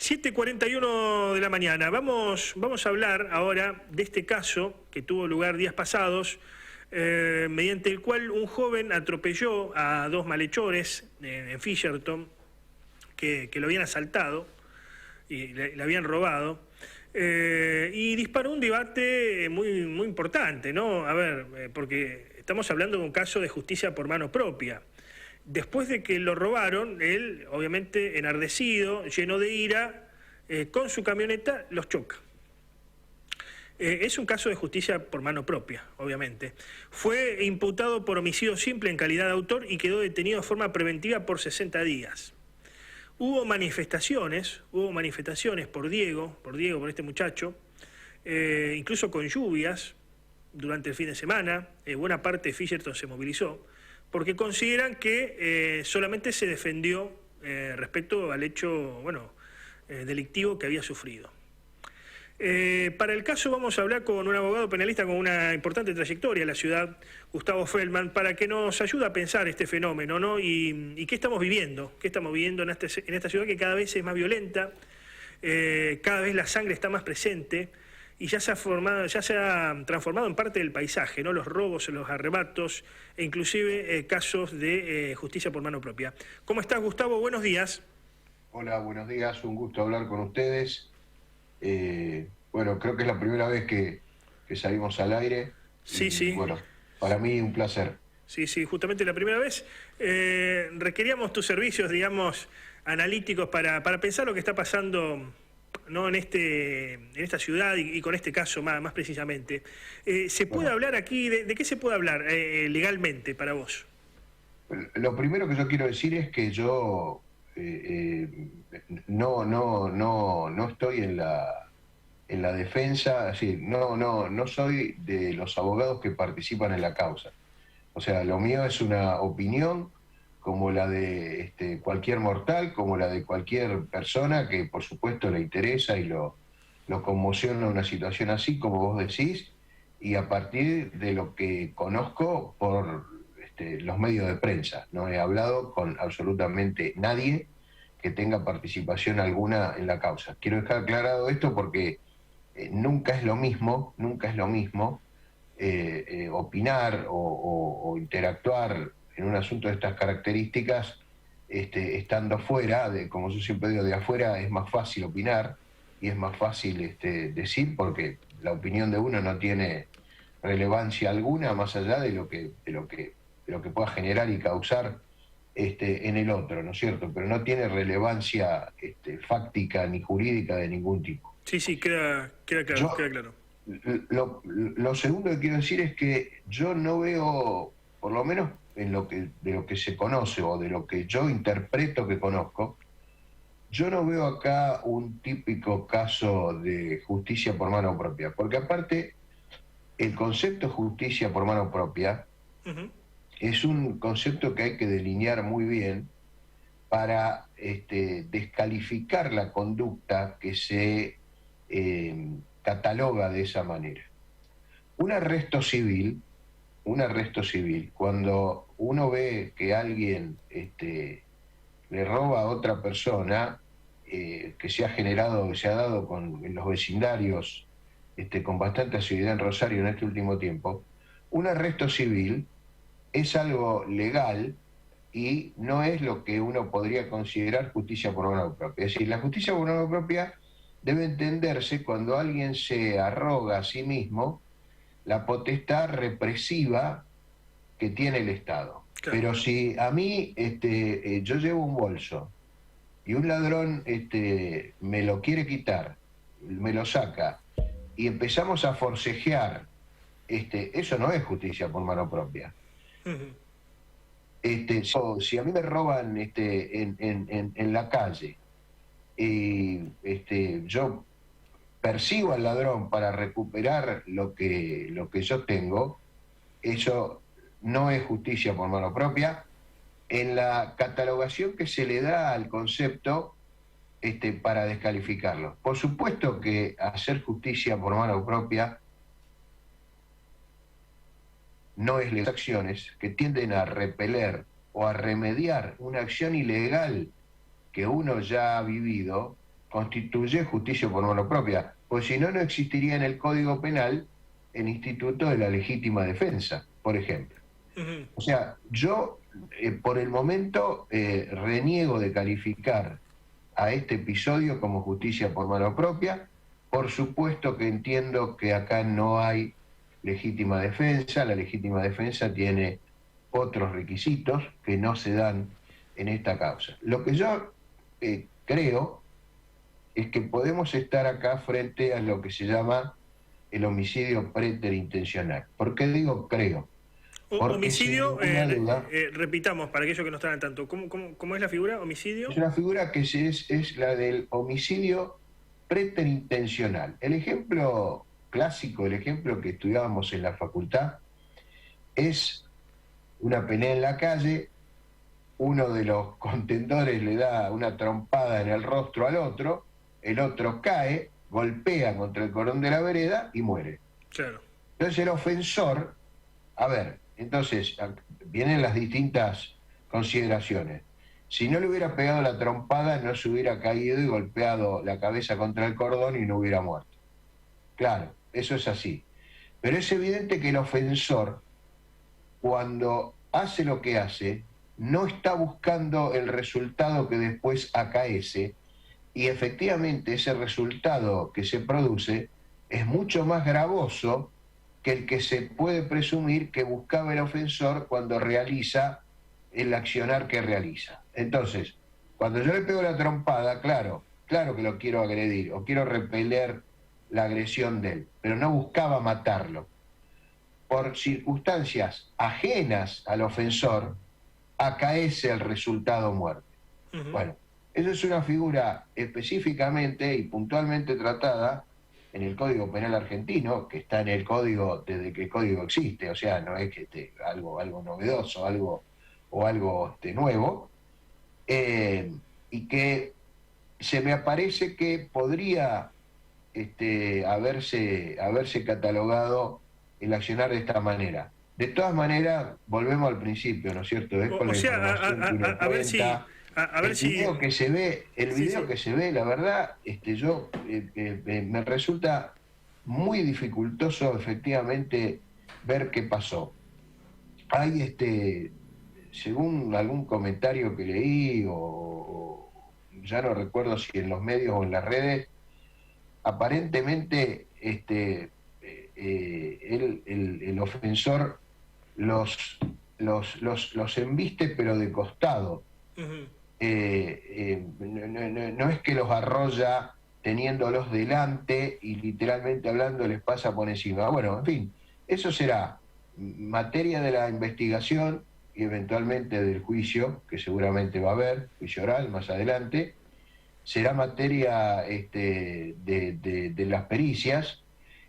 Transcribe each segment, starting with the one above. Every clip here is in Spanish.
7:41 de la mañana. Vamos a hablar ahora de este caso que tuvo lugar días pasados, mediante el cual un joven atropelló a dos malhechores en Fisherton que lo habían asaltado y le habían robado. Y disparó un debate muy importante, ¿no? A ver, porque estamos hablando de un caso de justicia por mano propia. Después de que lo robaron, él, obviamente enardecido, lleno de ira, con su camioneta los choca. Es un caso de justicia por mano propia, obviamente. Fue imputado por homicidio simple en calidad de autor y quedó detenido de forma preventiva por 60 días. Hubo manifestaciones por Diego, por este muchacho, incluso con lluvias durante el fin de semana. Buena parte de Fisherton se movilizó, porque consideran que solamente se defendió respecto al hecho delictivo que había sufrido. Para el caso vamos a hablar con un abogado penalista con una importante trayectoria en la ciudad, Gustavo Feldman, para que nos ayude a pensar este fenómeno, ¿no? Y qué estamos viviendo en esta ciudad que cada vez es más violenta, cada vez la sangre está más presente y ya se ha transformado en parte del paisaje, ¿no? Los robos, los arrebatos e inclusive casos de justicia por mano propia. ¿Cómo estás, Gustavo? Buenos días. Hola, buenos días, un gusto hablar con ustedes. Bueno, creo que es la primera vez que salimos al aire. Sí, y, sí. Bueno, para mí un placer. Sí, justamente la primera vez. Requeríamos tus servicios, digamos, analíticos para pensar lo que está pasando, ¿no? en esta ciudad y con este caso más precisamente. ¿Se puede hablar aquí? ¿De qué se puede hablar legalmente para vos? Lo primero que yo quiero decir es que yo no estoy en la defensa, así, no soy de los abogados que participan en la causa. O sea, lo mío es una opinión como la de cualquier mortal, como la de cualquier persona que por supuesto le interesa y lo conmociona una situación así, como vos decís, y a partir de lo que conozco por los medios de prensa. No he hablado con absolutamente nadie que tenga participación alguna en la causa. Quiero dejar aclarado esto porque nunca es lo mismo opinar o interactuar en un asunto de estas características estando fuera, como yo siempre digo, de afuera es más fácil opinar y es más fácil decir, porque la opinión de uno no tiene relevancia alguna más allá de lo que pueda generar y causar en el otro, ¿no es cierto? Pero no tiene relevancia fáctica ni jurídica de ningún tipo. Sí, queda claro. Lo segundo que quiero decir es que yo no veo, por lo menos de lo que se conoce o de lo que yo interpreto que conozco, yo no veo acá un típico caso de justicia por mano propia, porque aparte el concepto justicia por mano propia es un concepto que hay que delinear muy bien para descalificar la conducta que se cataloga de esa manera. Un arresto civil, cuando uno ve que alguien le roba a otra persona, que se ha dado en los vecindarios con bastante asiduidad en Rosario en este último tiempo, un arresto civil es algo legal y no es lo que uno podría considerar justicia por mano propia. Es decir, la justicia por mano propia debe entenderse cuando alguien se arroga a sí mismo la potestad represiva que tiene el Estado. Claro. Pero si a mí yo llevo un bolso y un ladrón me lo quiere quitar, me lo saca, y empezamos a forcejear, eso no es justicia por mano propia. Si a mí me roban en la calle y yo persigo al ladrón para recuperar lo que yo tengo, eso no es justicia por mano propia. En la catalogación que se le da al concepto para descalificarlo. Por supuesto que hacer justicia por mano propia no es las acciones que tienden a repeler o a remediar una acción ilegal que uno ya ha vivido, constituye justicia por mano propia, pues si no, no existiría en el Código Penal el instituto de la legítima defensa, por ejemplo. O sea, yo por el momento reniego de calificar a este episodio como justicia por mano propia. Por supuesto que entiendo que acá no hay legítima defensa, la legítima defensa tiene otros requisitos que no se dan en esta causa. Lo que yo creo es que podemos estar acá frente a lo que se llama el homicidio preterintencional. ¿Por qué digo creo? Porque Homicidio, duda, repitamos, para aquellos que no están al tanto, ¿cómo es la figura? ¿Homicidio? es una figura que es la del homicidio preterintencional. El ejemplo clásico, el ejemplo que estudiábamos en la facultad, es una pelea en la calle, uno de los contendores le da una trompada en el rostro al otro, el otro cae, golpea contra el cordón de la vereda y muere. Claro. Entonces el ofensor, a ver, entonces vienen las distintas consideraciones. Si no le hubiera pegado la trompada, no se hubiera caído y golpeado la cabeza contra el cordón y no hubiera muerto. Claro, eso es así. Pero es evidente que el ofensor, cuando hace lo que hace, no está buscando el resultado que después acaece, y efectivamente ese resultado que se produce es mucho más gravoso que el que se puede presumir que buscaba el ofensor cuando realiza el accionar que realiza. Entonces, cuando yo le pego la trompada, claro que lo quiero agredir o quiero repeler la agresión de él, pero no buscaba matarlo. Por circunstancias ajenas al ofensor, acaece el resultado muerte. Bueno, eso es una figura específicamente y puntualmente tratada en el Código Penal argentino, que está en el Código desde que el Código existe, o sea, no es que algo novedoso, algo nuevo, y que se me aparece que podría haberse catalogado el accionar de esta manera. De todas maneras, volvemos al principio, ¿no es cierto? Es con la información que uno cuenta. El video que se ve, la verdad, yo me resulta muy dificultoso efectivamente ver qué pasó. Hay según algún comentario que leí, o ya no recuerdo si en los medios o en las redes, aparentemente el ofensor los embiste pero de costado. No es que los arrolla teniéndolos delante y literalmente hablando les pasa por encima. Bueno, en fin, eso será materia de la investigación y eventualmente del juicio, que seguramente va a haber, juicio oral más adelante, será materia de las pericias,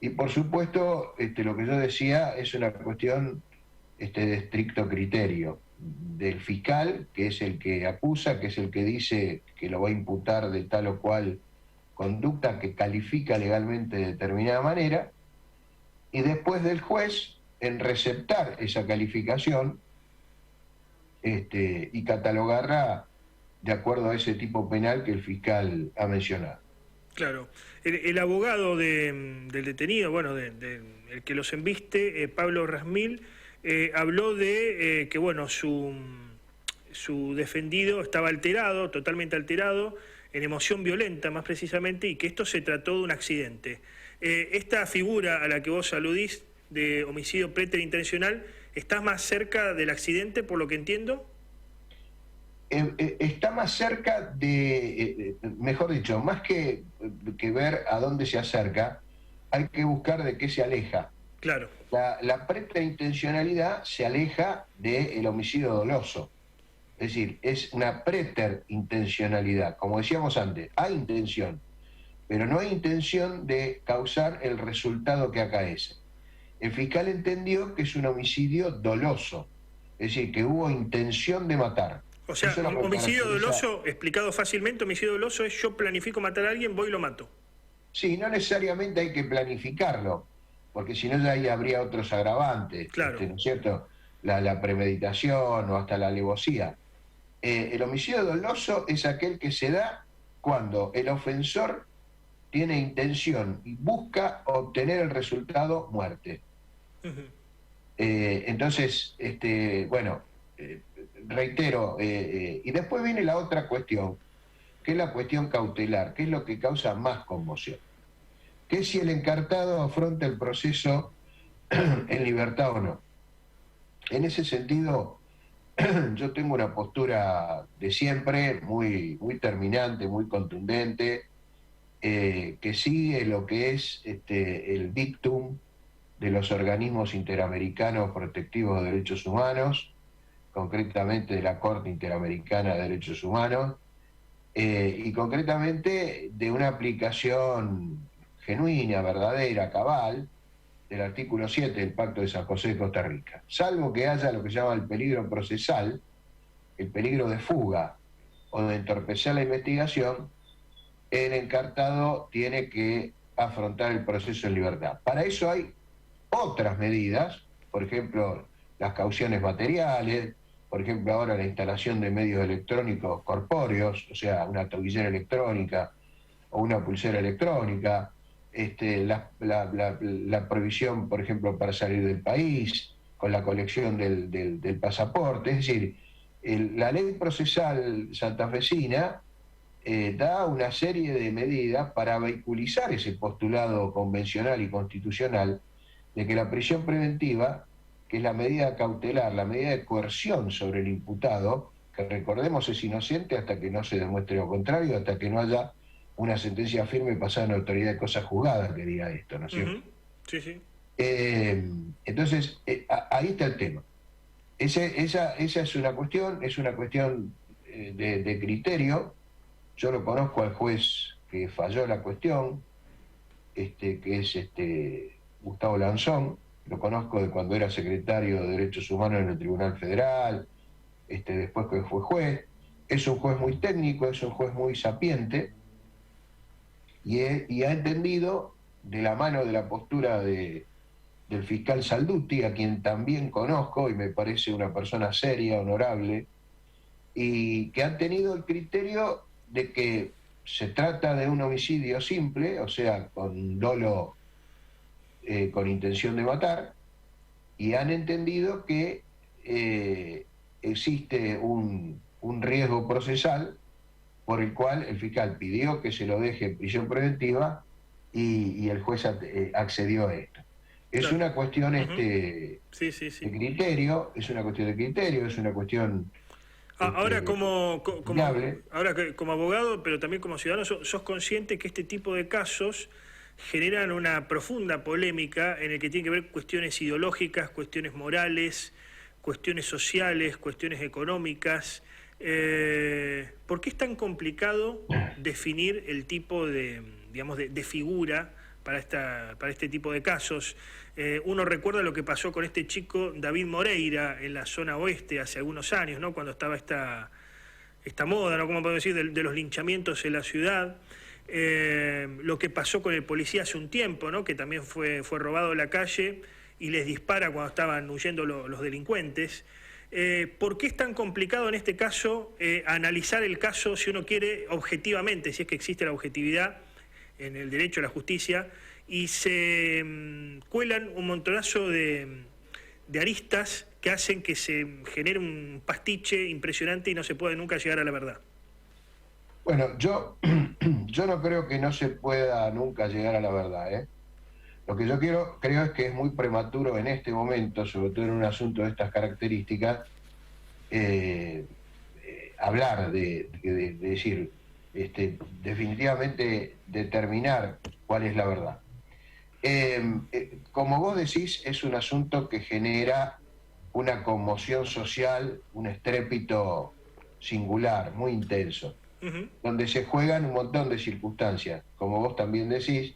y por supuesto lo que yo decía es una cuestión de estricto criterio del fiscal, que es el que acusa, que es el que dice que lo va a imputar de tal o cual conducta que califica legalmente de determinada manera, y después del juez en receptar esa calificación y catalogarla de acuerdo a ese tipo penal que el fiscal ha mencionado. Claro. El abogado del detenido, bueno, el que los embiste, Pablo Rasmil, habló de que, bueno, su defendido estaba alterado, totalmente alterado, en emoción violenta más precisamente, y que esto se trató de un accidente. Esta figura a la que vos aludís de homicidio preterintencional, ¿está más cerca del accidente, por lo que entiendo? Está más cerca de, mejor dicho, más que ver a dónde se acerca, hay que buscar de qué se aleja. Claro. La preterintencionalidad se aleja del homicidio doloso. Es decir, es una preterintencionalidad. Como decíamos antes, hay intención, pero no hay intención de causar el resultado que acaece. El fiscal entendió que es un homicidio doloso, es decir, que hubo intención de matar. O sea, homicidio doloso, explicado fácilmente, homicidio doloso es yo planifico matar a alguien, voy y lo mato. Sí, no necesariamente hay que planificarlo, porque si no ya ahí habría otros agravantes, claro. ¿no es cierto? La premeditación o hasta la alevosía. El homicidio doloso es aquel que se da cuando el ofensor tiene intención y busca obtener el resultado muerte. Entonces, bueno, reitero, y después viene la otra cuestión, que es la cuestión cautelar, que es lo que causa más conmoción, que es si el encartado afronta el proceso en libertad o no. En ese sentido, yo tengo una postura de siempre, muy, muy terminante, muy contundente, que sigue lo que es el dictum de los organismos interamericanos protectivos de derechos humanos, concretamente de la Corte Interamericana de Derechos Humanos, y concretamente de una aplicación genuina, verdadera, cabal, del artículo 7 del Pacto de San José de Costa Rica. Salvo que haya lo que se llama el peligro procesal, el peligro de fuga o de entorpecer la investigación, el encartado tiene que afrontar el proceso en libertad. Para eso hay otras medidas, por ejemplo, las cauciones materiales, por ejemplo, ahora la instalación de medios electrónicos corpóreos, o sea, una tobillera electrónica o una pulsera electrónica, la prohibición, por ejemplo, para salir del país, con la colección del pasaporte. Es decir, la ley procesal santafesina da una serie de medidas para vehiculizar ese postulado convencional y constitucional de que la prisión preventiva, que es la medida cautelar, la medida de coerción sobre el imputado, que recordemos es inocente hasta que no se demuestre lo contrario, hasta que no haya una sentencia firme pasada en la autoridad de cosas juzgadas que diga esto, ¿no es cierto? Sí, sí. Entonces, ahí está el tema. Esa es una cuestión de criterio. Yo lo conozco al juez que falló la cuestión, que es Gustavo Lanzón, lo conozco de cuando era secretario de Derechos Humanos en el Tribunal Federal, después que fue juez. Es un juez muy técnico, es un juez muy sapiente, y ha entendido, de la mano de la postura del fiscal Salduti, a quien también conozco y me parece una persona seria, honorable, y que han tenido el criterio de que se trata de un homicidio simple, o sea, con dolo, con intención de matar, y han entendido que existe un riesgo procesal por el cual el fiscal pidió que se lo deje en prisión preventiva y el juez accedió a esto. Es Claro. una cuestión Sí. de criterio, es una cuestión de criterio, es una cuestión... Ahora ahora como abogado, pero también como ciudadano, sos consciente que este tipo de casos generan una profunda polémica en el que tiene que ver cuestiones ideológicas, cuestiones morales, cuestiones sociales, cuestiones económicas. ¿Por qué es tan complicado definir el tipo de, digamos, de figura para este tipo de casos? Uno recuerda lo que pasó con este chico David Moreira en la zona oeste hace algunos años, ¿no? Cuando estaba esta moda, ¿no? ¿Cómo podemos decir? De los linchamientos en la ciudad. Lo que pasó con el policía hace un tiempo, ¿no? Que también fue robado de la calle y les dispara cuando estaban huyendo los delincuentes. ¿Por qué es tan complicado en este caso analizar el caso, si uno quiere, objetivamente, si es que existe la objetividad en el derecho a la justicia, y se cuelan un montonazo de aristas que hacen que se genere un pastiche impresionante y no se puede nunca llegar a la verdad? Bueno, yo no creo que no se pueda nunca llegar a la verdad, ¿eh? Lo que yo creo es que es muy prematuro en este momento, sobre todo en un asunto de estas características, hablar de decir, definitivamente determinar cuál es la verdad. Como vos decís, es un asunto que genera una conmoción social, un estrépito singular, muy intenso, donde se juegan un montón de circunstancias, como vos también decís,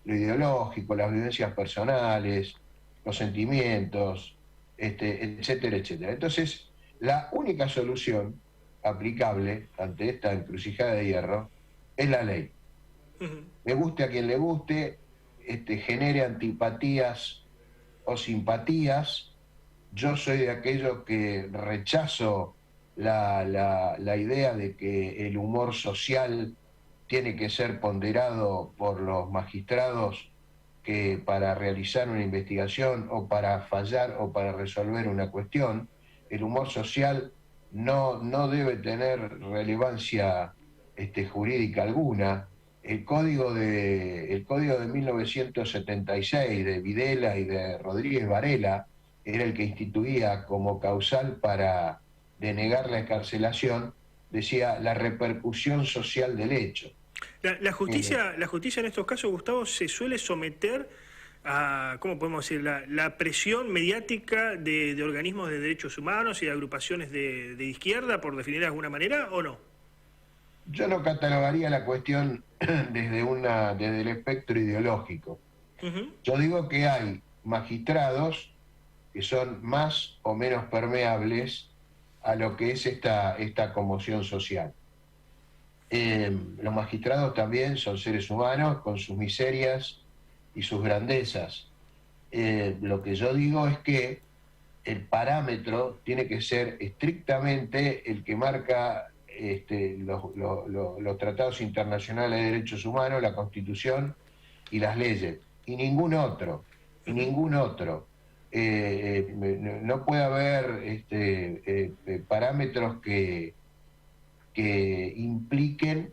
lo ideológico, las vivencias personales, los sentimientos, etcétera, etcétera. Entonces, la única solución aplicable ante esta encrucijada de hierro es la ley. Le guste a quien le guste, genere antipatías o simpatías. Yo soy de aquellos que rechazo la idea de que el humor social tiene que ser ponderado por los magistrados que para realizar una investigación o para fallar o para resolver una cuestión. El humor social no debe tener relevancia jurídica alguna. El código de 1976 de Videla y de Rodríguez Varela era el que instituía como causal para denegar la excarcelación, decía la repercusión social del hecho. La justicia en estos casos, Gustavo, se suele someter a, ¿cómo podemos decir?, la presión mediática de organismos de derechos humanos y de agrupaciones de izquierda, por definir de alguna manera, ¿o no? Yo no catalogaría la cuestión desde el espectro ideológico. Yo digo que hay magistrados que son más o menos permeables a lo que es esta conmoción social. Los magistrados también son seres humanos con sus miserias y sus grandezas. Lo que yo digo es que el parámetro tiene que ser estrictamente el que marca los tratados internacionales de derechos humanos, la Constitución y las leyes, y ningún otro, no puede haber parámetros que impliquen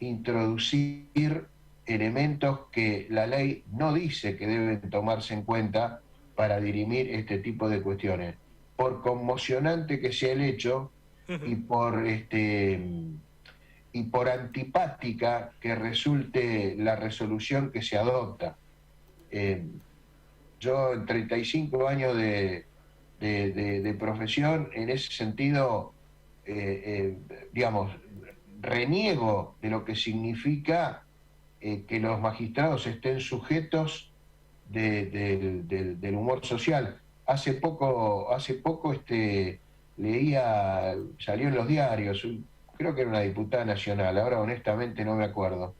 introducir elementos que la ley no dice que deben tomarse en cuenta para dirimir este tipo de cuestiones. Por conmocionante que sea el hecho y por antipática que resulte la resolución que se adopta. Yo en 35 años de profesión, en ese sentido, digamos, reniego de lo que significa que los magistrados estén sujetos del humor social. Hace poco leía, salió en los diarios, creo que era una diputada nacional, ahora honestamente no me acuerdo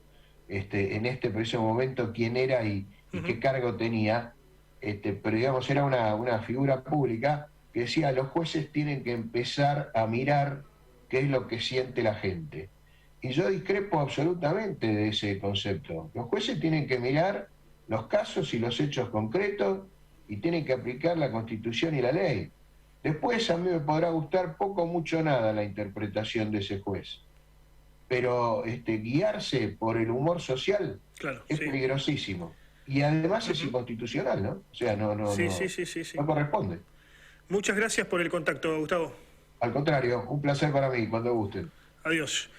en este preciso momento quién era y qué cargo tenía, pero digamos era una figura pública que decía: los jueces tienen que empezar a mirar qué es lo que siente la gente. Y yo discrepo absolutamente de ese concepto. Los jueces tienen que mirar los casos y los hechos concretos y tienen que aplicar la Constitución y la ley. Después a mí me podrá gustar poco, mucho, nada la interpretación de ese juez. Pero guiarse por el humor social es peligrosísimo. Y además es inconstitucional, ¿no? O sea, no corresponde. Muchas gracias por el contacto, Gustavo. Al contrario, un placer para mí, cuando gusten. Adiós.